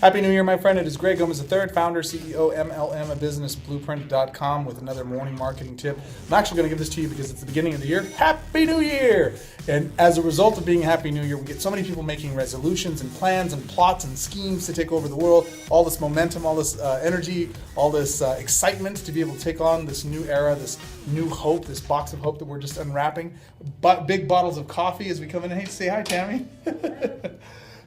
Happy New Year, my friend. It is Greg Gomez III, founder, CEO, MLM, a businessblueprint.com with another morning marketing tip. I'm actually going to give this to you because it's the beginning of the year. Happy New Year! And as a result of being Happy New Year, we get so many people making resolutions and plans and plots and schemes to take over the world. All this momentum, all this energy, all this excitement to be able to take on this new era, this new hope, this box of hope that we're just unwrapping. But big bottles of coffee as we come in. Hey, say hi, Tammy.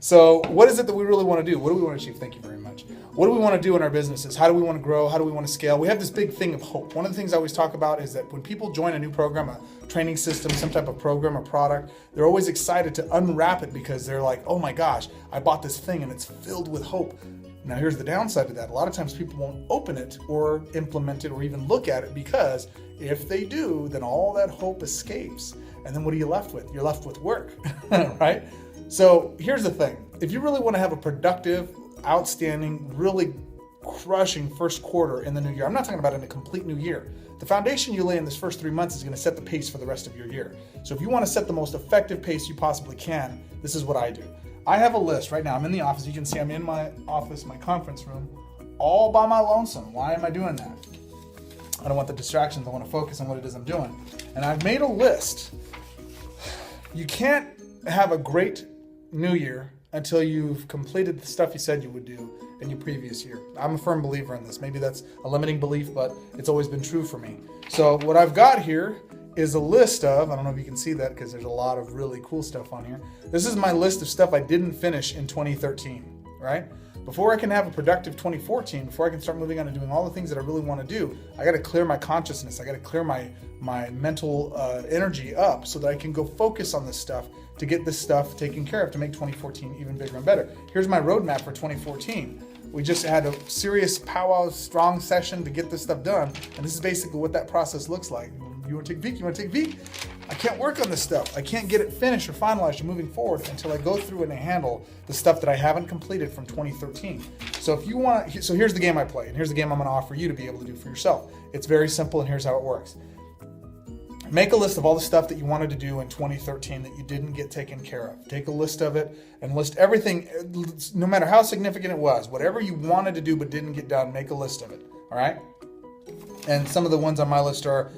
So what is it that we really want to do? What do we want to achieve? Thank you very much. What do we want to do in our businesses? How do we want to grow? How do we want to scale? We have this big thing of hope. One of the things I always talk about is that when people join a new program, a training system, some type of program or product, they're always excited to unwrap it because they're like, oh my gosh, I bought this thing and it's filled with hope. Now here's the downside to that. A lot of times people won't open it or implement it or even look at it because if they do, then all that hope escapes. And then what are you left with? You're left with work, right? So here's the thing. If you really want to have a productive, outstanding, really crushing first quarter in the new year, I'm not talking about in a complete new year. The foundation you lay in this first 3 months is going to set the pace for the rest of your year. So if you want to set the most effective pace you possibly can, this is what I do. I have a list right now. I'm in the office. You can see I'm in my office, my conference room, all by my lonesome. Why am I doing that? I don't want the distractions. I want to focus on what it is I'm doing. And I've made a list. You can't have a great new year until you've completed the stuff you said you would do in your previous year. I'm a firm believer in this. Maybe that's a limiting belief, but it's always been true for me. So what I've got here is a list of, I don't know if you can see that because there's a lot of really cool stuff on here. This is my list of stuff I didn't finish in 2013, right? Before I can have a productive 2014, before I can start moving on and doing all the things that I really want to do, I got to clear my consciousness. I got to clear my mental energy up so that I can go focus on this stuff to get this stuff taken care of to make 2014 even bigger and better. Here's my roadmap for 2014. We just had a serious powwow strong session to get this stuff done. And this is basically what that process looks like. You want to take Vic? You want to take Vic? I can't work on this stuff. I can't get it finished or finalized or moving forward until I go through and I handle the stuff that I haven't completed from 2013. So if you want, so here's the game I play, and here's the game I'm going to offer you to be able to do for yourself. It's very simple, and here's how it works. Make a list of all the stuff that you wanted to do in 2013 that you didn't get taken care of. Take a list of it and list everything, no matter how significant it was, whatever you wanted to do but didn't get done, make a list of it, all right? And some of the ones on my list are,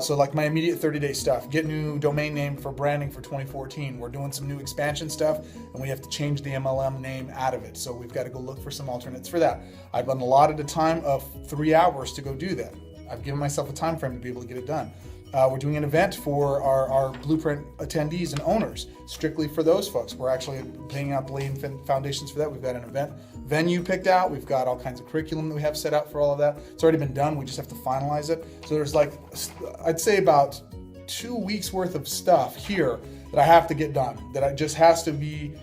so like my immediate 30-day stuff, get new domain name for branding for 2014. We're doing some new expansion stuff and we have to change the MLM name out of it. So we've got to go look for some alternates for that. I've been allotted a time of 3 hours to go do that. I've given myself a time frame to be able to get it done. We're doing an event for our Blueprint attendees and owners, strictly for those folks. We're actually paying out the laying foundations for that. We've got an event venue picked out. We've got all kinds of curriculum that we have set out for all of that. It's already been done. We just have to finalize it. So there's like, I'd say about 2 weeks worth of stuff here that I have to get done, that I just has to be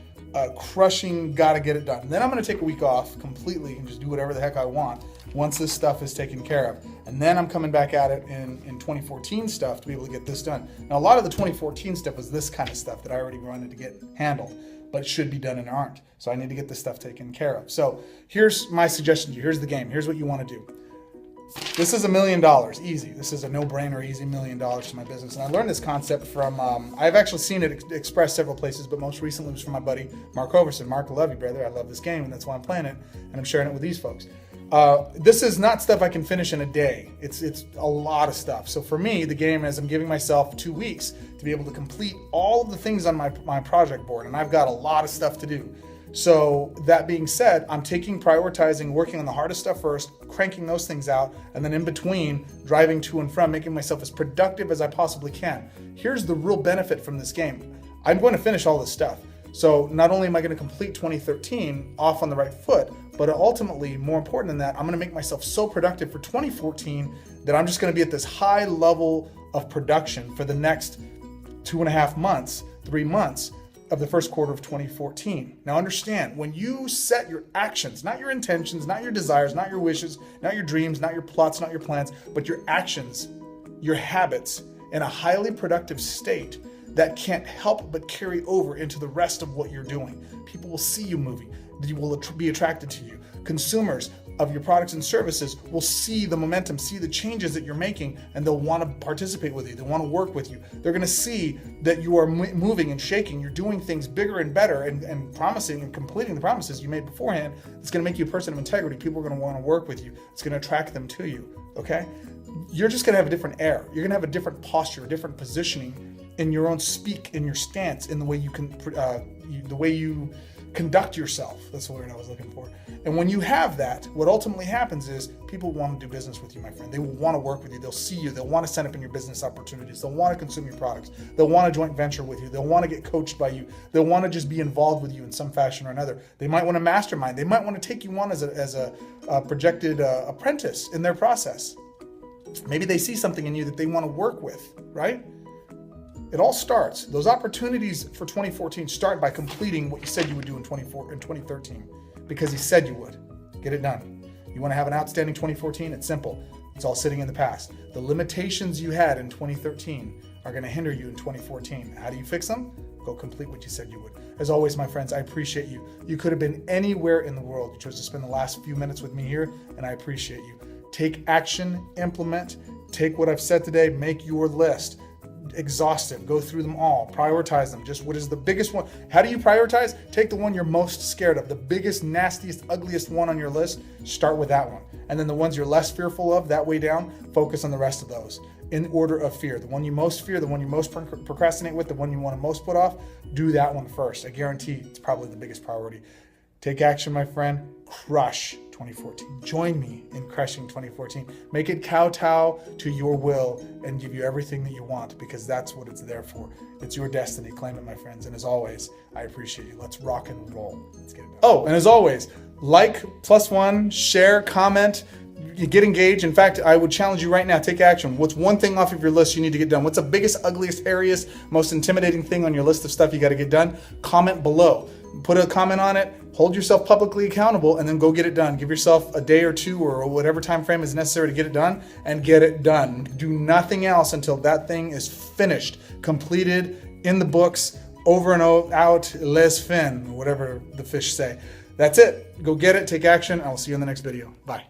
crushing, got to get it done. And then I'm going to take a week off completely and just do whatever the heck I want once this stuff is taken care of. And then I'm coming back at it in 2014 stuff to be able to get this done. Now, a lot of the 2014 stuff was this kind of stuff that I already wanted to get handled, but it should be done and aren't. So I need to get this stuff taken care of. So here's my suggestion to you. Here's the game. Here's what you want to do. This is $1 million, easy. This is a no-brainer, easy $1 million to my business. And I learned this concept from, I've actually seen it expressed several places, but most recently it was from my buddy, Mark Overson. Mark, I love you, brother. I love this game, and that's why I'm playing it, and I'm sharing it with these folks. This is not stuff I can finish in a day. It's a lot of stuff. So for me, the game is I'm giving myself 2 weeks to be able to complete all of the things on my project board, and I've got a lot of stuff to do. So that being said, I'm prioritizing, working on the hardest stuff first, cranking those things out, and then in between, driving to and from, making myself as productive as I possibly can. Here's the real benefit from this game. I'm going to finish all this stuff. So not only am I going to complete 2013 off on the right foot, but ultimately, more important than that, I'm going to make myself so productive for 2014 that I'm just going to be at this high level of production for the next 2.5 months, 3 months of the first quarter of 2014. Now understand, when you set your actions, not your intentions, not your desires, not your wishes, not your dreams, not your plots, not your plans, but your actions, your habits in a highly productive state, that can't help but carry over into the rest of what you're doing. People will see you moving. They will be attracted to you. Consumers, of your products and services will see the momentum, see the changes that you're making, and they'll want to participate with you. They want to work with you. They're going to see that you are moving and shaking. You're doing things bigger and better and promising and completing the promises you made beforehand. It's going to make you a person of integrity. People are going to want to work with you. It's going to attract them to you, okay? You're just going to have a different air. You're going to have a different posture, a different positioning in your own speak, in your stance, in the way you can, the way you conduct yourself. That's the word I was looking for. And when you have that, what ultimately happens is people want to do business with you, my friend. They will want to work with you. They'll see you. They'll want to sign up in your business opportunities. They'll want to consume your products. They'll want to joint venture with you. They'll want to get coached by you. They'll want to just be involved with you in some fashion or another. They might want to mastermind. They might want to take you on as a projected apprentice in their process. Maybe they see something in you that they want to work with, right? It all starts. Those opportunities for 2014 start by completing what you said you would do in 2013, because you said you would. Get it done. You want to have an outstanding 2014? It's simple. It's all sitting in the past. The limitations you had in 2013 are going to hinder you in 2014. How do you fix them? Go complete what you said you would. As always, my friends, I appreciate you. You could have been anywhere in the world. You chose to spend the last few minutes with me here, and I appreciate you. Take action, implement, take what I've said today, make your list. Exhaustive, go through them all, prioritize them. Just what is the biggest one? How do you prioritize? Take the one you're most scared of, the biggest, nastiest, ugliest one on your list. Start with that one. And then the ones you're less fearful of, that way down, focus on the rest of those in order of fear. The one you most fear, the one you most procrastinate with, the one you want to most put off, do that one first. I guarantee it's probably the biggest priority. Take action, my friend. Crush 2014. Join me in crushing 2014. Make it kowtow to your will and give you everything that you want, because that's what it's there for. It's your destiny. Claim it, my friends. And as always, I appreciate you. Let's rock and roll. Let's get it done. Oh, and as always, like, +1, share, comment, you get engaged. In fact, I would challenge you right now, take action. What's one thing off of your list you need to get done? What's the biggest, ugliest, hairiest, most intimidating thing on your list of stuff you got to get done? Comment below. Put a comment on it, hold yourself publicly accountable, and then go get it done. Give yourself a day or two or whatever time frame is necessary to get it done, and get it done. Do nothing else until that thing is finished, completed, in the books, over and out, les fin, whatever the fish say. That's it. Go get it, take action. I will see you in the next video. Bye.